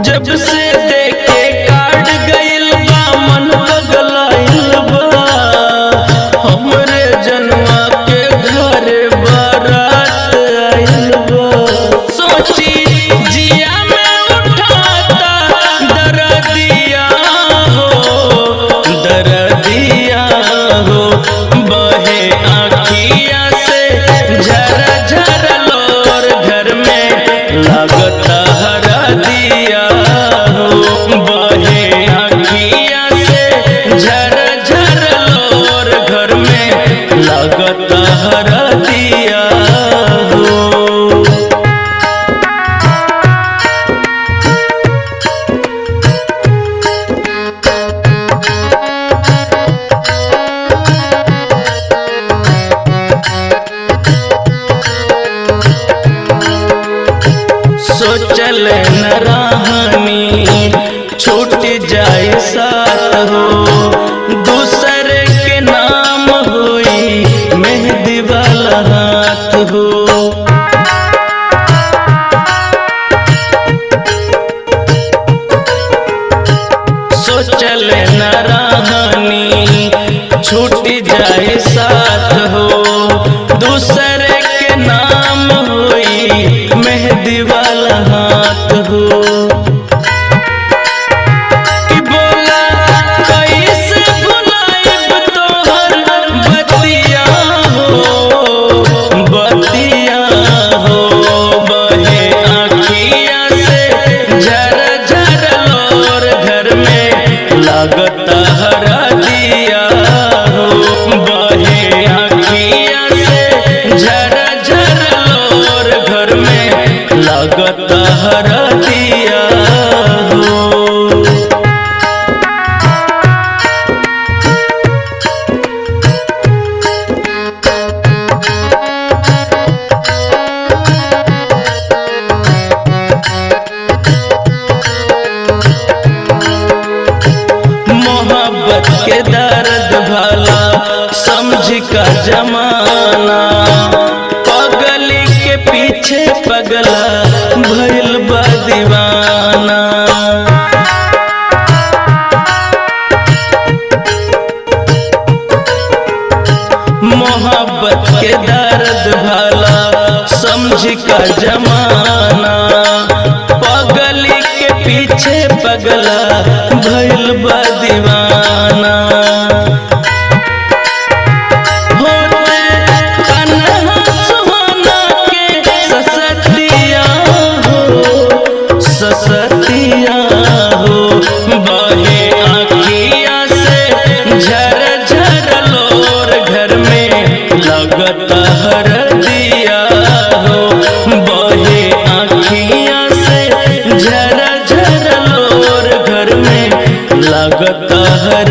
जब से देखे काट गइल बा मन पगलाइल बा हमरे जनवा के घर बारात आइल बा। सोची जिया में उठाता दर्दिया हो बहे आँखिया से झरा झरा लोर घर में लागता हरदिया हो बहे आँखिया से झरा झरा लोर घर में लागता हरदिया हो। सोचल न रहनी छूट जाए साथ हो दूसरे के नाम होई मेहंदी वाला हाथ हो। सोचल न रहनी छूट जाए साथ हो दूसरे के नाम होई मेहंदी वाला हाथ हो। कि बोला कैसे भुलाइब तोहर बतिया हो बहे आँखिया से झरा झरा लोर घर में लागता हरदिया हो बहे आँखिया से झरा झरा लोर घर में लागता हरदिया हो। मोहब्बत के दर्द भला समझ का जमाना पगली के पीछे पगला भइल बा दीवाना। मोहब्बत के दर्द भला समझ का जमाना पगली के पीछे पगला भइल बा दीवाना। होते कन्हा सुहाना के ससतिया हो बहे आँखिया से झरा झरा लोर घर में लागता हरदिया हो बहे आँखिया से झरा झरा लोर घर में लागता हर